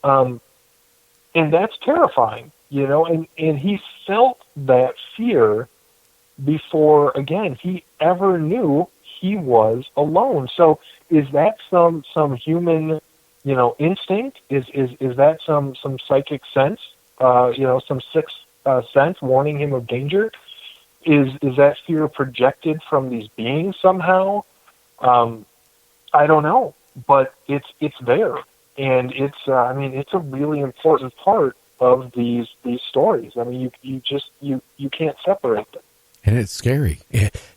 And that's terrifying, and he felt that fear before, again, he ever knew he was alone. So is that some human, instinct? Is that some psychic sense, some sixth sense warning him of danger? Is that fear projected from these beings somehow? I don't know, but it's there. And it's a really important part of these stories. I mean, you can't separate them. And it's scary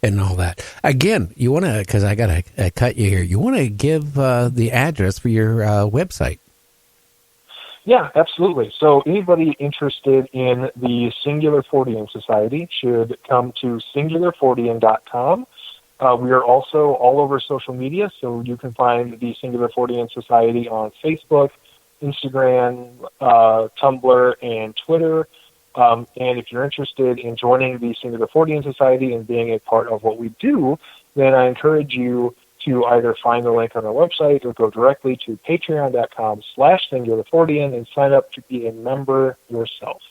and all that. Again, you want to, because I got to cut you here, you want to give the address for your website. Yeah, absolutely. So anybody interested in the Singular Fortean Society should come to singularfortean.com. We are also all over social media, so you can find the Singular Fortean Society on Facebook, Instagram, Tumblr, and Twitter. And if you're interested in joining the Singular Fortean Society and being a part of what we do, then I encourage you to either find the link on our website or go directly to patreon.com/singularfortean and sign up to be a member yourself.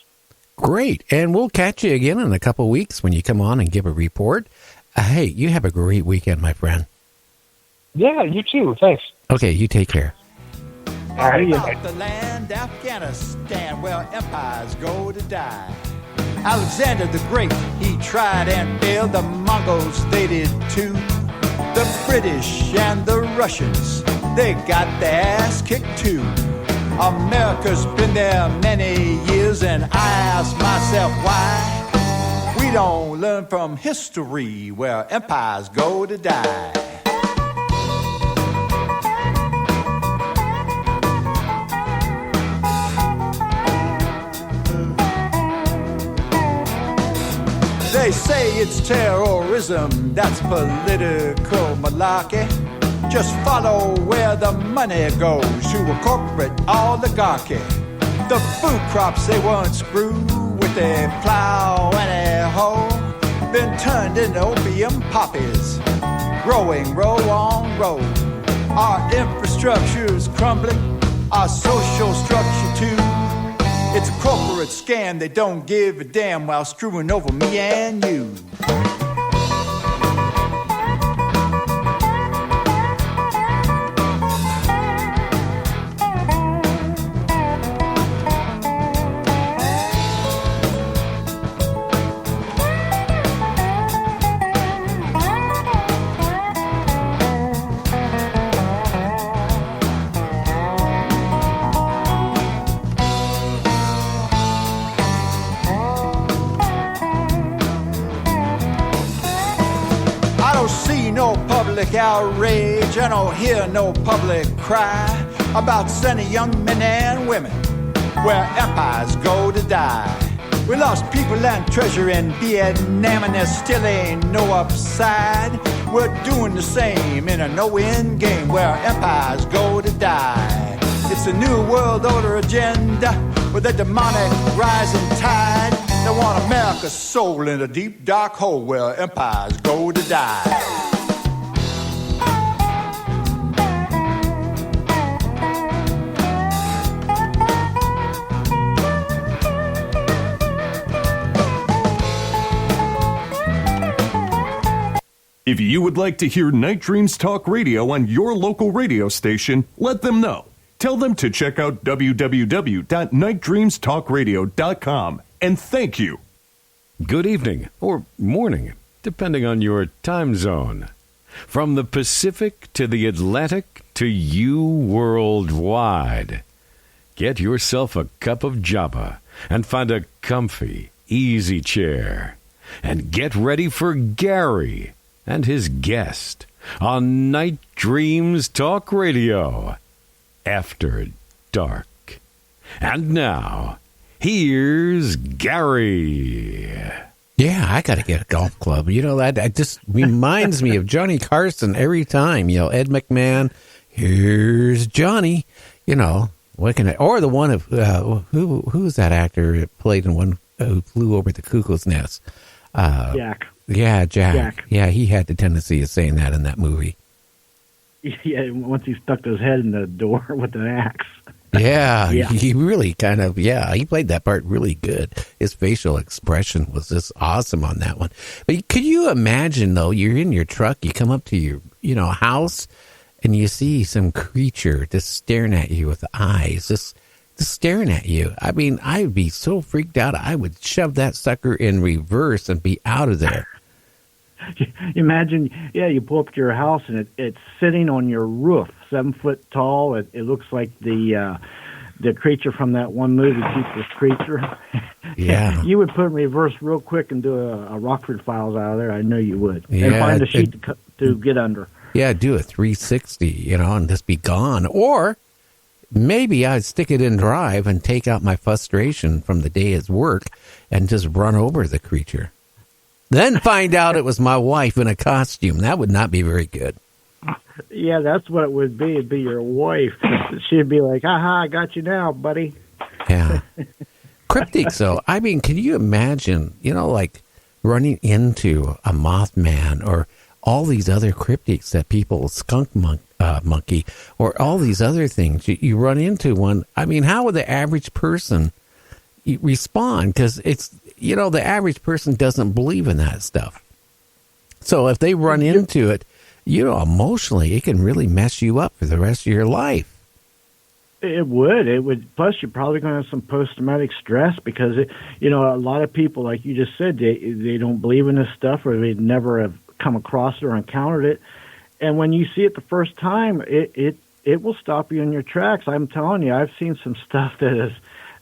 Great. And we'll catch you again in a couple of weeks when you come on and give a report. Hey, you have a great weekend, my friend. Yeah, you too. Thanks. Okay, you take care. All right. About the land, Afghanistan, where empires go to die. Alexander the Great, he tried and failed. The Mongols, they did too. The British and the Russians, they got their ass kicked too. America's been there many years, and I ask myself why we don't learn from history where empires go to die. They say it's terrorism, that's political malarkey. Just follow where the money goes to a corporate oligarchy. The food crops they once grew with a plow and a hoe been turned into opium poppies, growing row on row. Our infrastructure's crumbling, our social structure too. It's a corporate scam, they don't give a damn while screwing over me and you. Outrage, I don't hear no public cry about sending young men and women where empires go to die. We lost people and treasure in Vietnam, and there still ain't no upside. We're doing the same in a no-win game where empires go to die. It's a new world order agenda with a demonic rising tide. They want America's soul in a deep dark hole where empires go to die. If you would like to hear Night Dreams Talk Radio on your local radio station, let them know. Tell them to check out www.nightdreamstalkradio.com, and thank you. Good evening, or morning, depending on your time zone. From the Pacific to the Atlantic to you worldwide. Get yourself a cup of Java and find a comfy, easy chair. And get ready for Gary and his guest on Night Dreams Talk Radio After Dark. And now, here's Gary. Yeah, I got to get a golf club. That just reminds me of Johnny Carson every time. Ed McMahon, here's Johnny. What can or the one of who's that actor that played in one who flew over the cuckoo's nest? Jack. Yeah, Jack. Yeah, he had the tendency of saying that in that movie. Yeah, once he stuck his head in the door with an axe. Yeah, Yeah. he really kind of, he played that part really good. His facial expression was just awesome on that one. But could you imagine, though, you're in your truck, you come up to your, house, and you see some creature just staring at you with eyes, just staring at you. I mean, I'd be so freaked out, I would shove that sucker in reverse and be out of there. Imagine, you pull up to your house and it's sitting on your roof, 7 foot tall. It looks like the creature from that one movie, Keeper's Creature. Yeah. You would put it in reverse real quick and do a Rockford Files out of there. I know you would. Yeah, and find a sheet to get under. Yeah, do a 360, and just be gone. Or maybe I'd stick it in drive and take out my frustration from the day's work and just run over the creature. Then find out it was my wife in a costume. That would not be very good. Yeah, that's what it would be. It'd be your wife. She'd be like, "Aha, I got you now, buddy." Yeah. Cryptids, though. I mean, can you imagine, like running into a Mothman or all these other cryptids that people, skunk monkey, or all these other things? You run into one. I mean, how would the average person respond? Because it's, the average person doesn't believe in that stuff. So if they run into it, emotionally, it can really mess you up for the rest of your life. It would. Plus, you're probably going to have some post-traumatic stress because, a lot of people, like you just said, they don't believe in this stuff or they never have come across it or encountered it. And when you see it the first time, it will stop you in your tracks. I'm telling you, I've seen some stuff that is,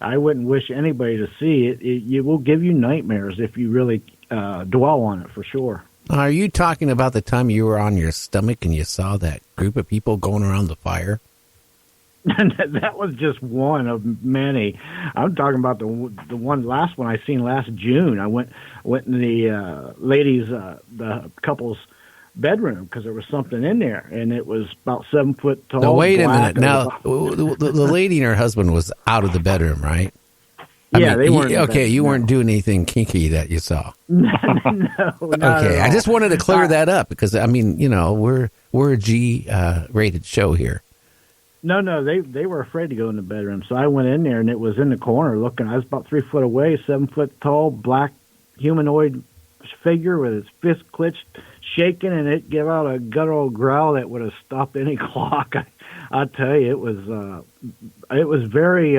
I wouldn't wish anybody to see. It will give you nightmares if you really dwell on it, for sure. Are you talking about the time you were on your stomach and you saw that group of people going around the fire? That was just one of many. I'm talking about the last one I seen last June. I went in the the couple's bedroom because there was something in there, and it was about 7 foot tall. Now, wait a minute. Now, the lady and her husband was out of the bedroom, right? They weren't. Okay, you weren't doing anything kinky that you saw. No. Okay, I just wanted to clear that up because we're a G-rated show here. No, they were afraid to go in the bedroom, so I went in there, and it was in the corner looking. I was about 3 foot away, 7 foot tall, black humanoid figure with its fist clenched, shaking, and it gave out a guttural growl that would have stopped any clock. I tell you, it was very.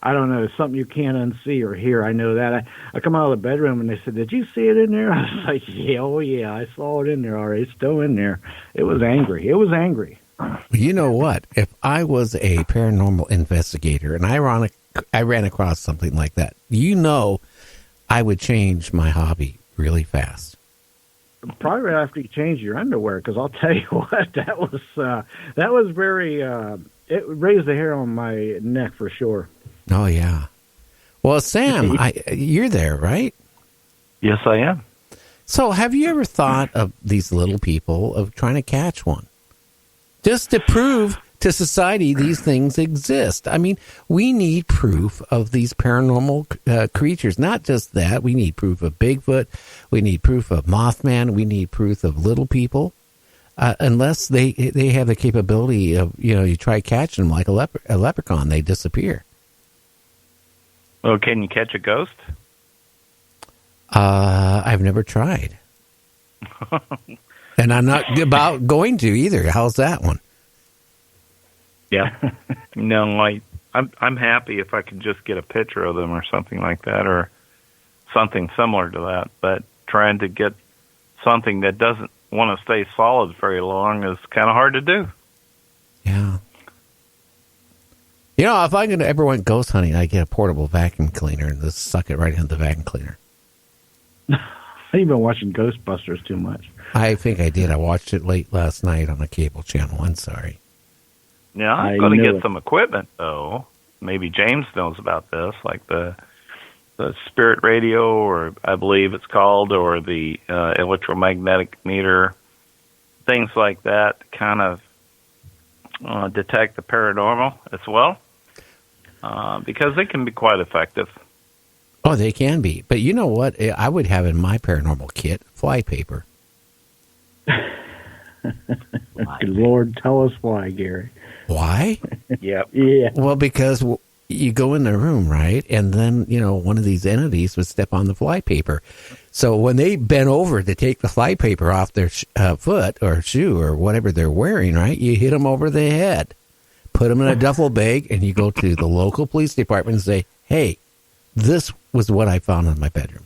I don't know, something you can't unsee or hear. I know that. I come out of the bedroom and they said, "Did you see it in there?" I was like, "Yeah, I saw it in there. All right, it's still in there." It was angry. You know what? If I was a paranormal investigator and I ran across something like that, I would change my hobby really fast. Probably right after you change your underwear, because I'll tell you what, that was very. It raised the hair on my neck for sure. Oh yeah. Well, Sam, you're there, right? Yes, I am. So, have you ever thought of these little people of trying to catch one? Just to prove to society these things exist. I mean, we need proof of these paranormal creatures. Not just that. We need proof of Bigfoot. We need proof of Mothman. We need proof of little people. Unless they have the capability of, you try catching them like a leprechaun, they disappear. Well, can you catch a ghost? I've never tried. And I'm not about going to either. How's that one? Yeah. No, I'm happy if I can just get a picture of them or something like that, or something similar to that. But trying to get something that doesn't want to stay solid very long is kind of hard to do. Yeah. If I ever went ghost hunting, I'd get a portable vacuum cleaner and just suck it right into the vacuum cleaner. You've been watching Ghostbusters too much. I think I did. I watched it late last night on a cable channel. I'm sorry. Yeah, I'm going to get some equipment, though. Maybe James knows about this, like the spirit radio, or I believe it's called, or the electromagnetic meter, things like that, kind of detect the paranormal as well, because they can be quite effective. Oh, they can be. But you know what? I would have in my paranormal kit fly paper. Good Lord, tell us why, Gary. Why? Yep. Yeah. Well, because you go in the room, right? And then, one of these entities would step on the flypaper. So when they bent over to take the flypaper off their foot or shoe or whatever they're wearing, right, you hit them over the head, put them in a duffel bag, and you go to the local police department and say, hey, this was what I found in my bedroom.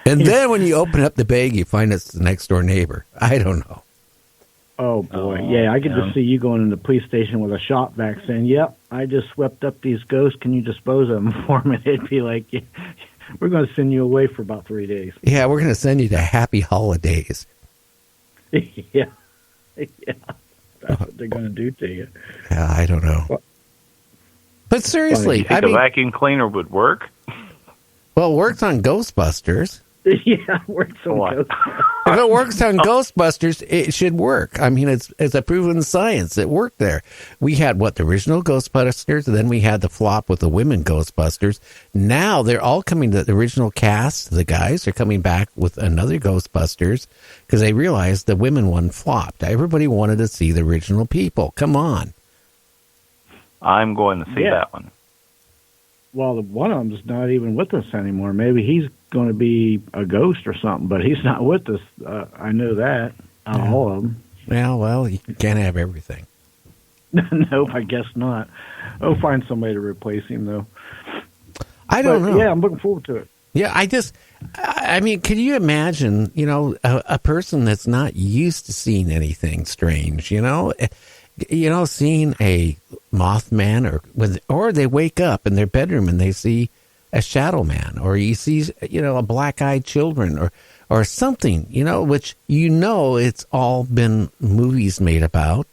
And then when you open up the bag, you find it's the next door neighbor. I don't know. Oh, boy. Yeah, I could just see you going into the police station with a shop vac saying, yep, I just swept up these ghosts. Can you dispose of them for me? They'd be like, yeah, we're going to send you away for about 3 days. Yeah, we're going to send you to Happy Holidays. Yeah. That's what they're going to do to you. Yeah, I don't know. But seriously, you think a vacuum cleaner would work? Well, it works on Ghostbusters. Yeah, it works on Ghostbusters. If it works on Ghostbusters, it should work. I mean, it's a proven science. It worked there. We had, the original Ghostbusters, and then we had the flop with the women Ghostbusters. Now they're all coming to the original cast. The guys are coming back with another Ghostbusters because they realized the women one flopped. Everybody wanted to see the original people. Come on. I'm going to see that one. Well, one of them's not even with us anymore. Maybe he's going to be a ghost or something, but he's not with us. I know that. All of them. Yeah, well, you can't have everything. Nope, I guess not. I'll find somebody to replace him, though. I don't know. Yeah, I'm looking forward to it. Yeah, I mean, can you imagine, a person that's not used to seeing anything strange, seeing a Mothman or they wake up in their bedroom and they see a shadow man, or you see, a black-eyed children or something, which, it's all been movies made about,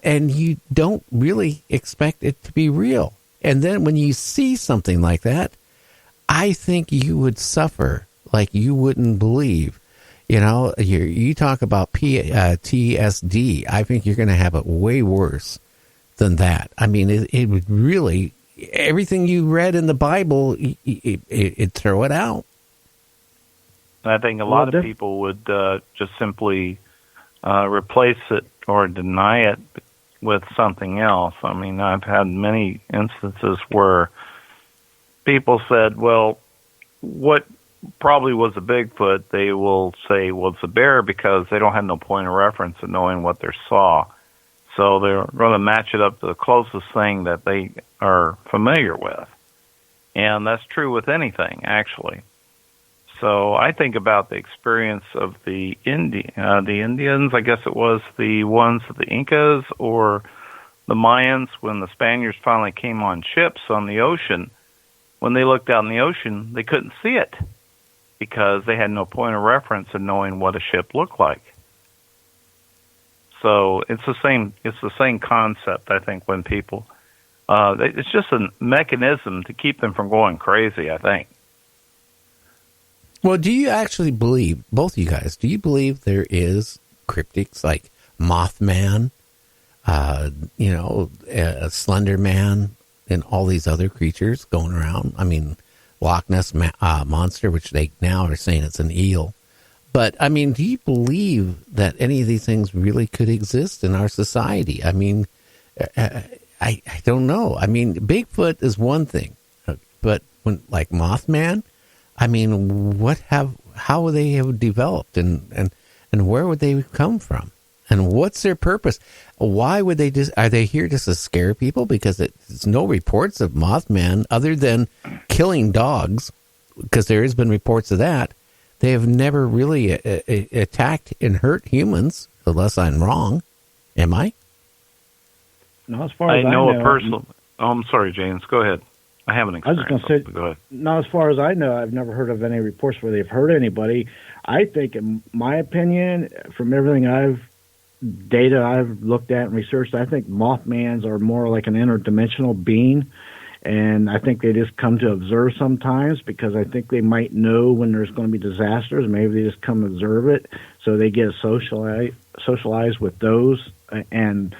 and you don't really expect it to be real. And then when you see something like that, I think you would suffer like you wouldn't believe. You talk about TSD. I think you're going to have it way worse than that. I mean, it would really, everything you read in the Bible, it'd throw it out. I think a lot of people would just simply replace it or deny it with something else. I mean, I've had many instances where people said, well, what probably was a Bigfoot, they will say, well, it's a bear, because they don't have no point of reference in knowing what they saw. So they're going to match it up to the closest thing that they are familiar with. And that's true with anything, actually. So I think about the experience of the Indians, I guess it was the ones of the Incas or the Mayans, when the Spaniards finally came on ships on the ocean. When they looked out in the ocean, they couldn't see it because they had no point of reference in knowing what a ship looked like. So it's the same concept, I think, when people, it's just a mechanism to keep them from going crazy, I think. Well, do you actually believe, both of you guys, do you believe there is cryptids like Mothman, Slender Man, and all these other creatures going around? I mean, Loch Ness Monster, which they now are saying it's an eel. But, I mean, do you believe that any of these things really could exist in our society? I mean, I don't know. I mean, Bigfoot is one thing, but when, like Mothman, I mean, how would they have developed, and where would they come from, and what's their purpose? Why would they are they here just to scare people? Because there's no reports of Mothman other than killing dogs, because there has been reports of that. They have never really attacked and hurt humans, unless I'm wrong. Am I? No, as far as I know a person. Oh, I'm sorry, James. Go ahead. I haven't experienced. I was just going to say, go ahead. Not as far as I know, I've never heard of any reports where they've hurt anybody. I think, in my opinion, from everything I've looked at and researched, I think Mothmans are more like an interdimensional being, and I think they just come to observe sometimes, because I think they might know when there's going to be disasters. Maybe they just come observe it, so they get socialized with those. And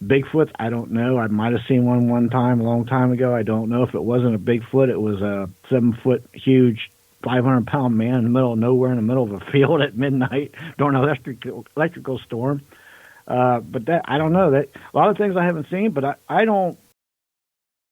Bigfoot, I don't know. I might have seen one time a long time ago. I don't know if it wasn't a Bigfoot. It was a 7-foot huge 500-pound man in the middle of nowhere in the middle of a field at midnight during an electrical storm. But that, I don't know, that a lot of things I haven't seen, but I don't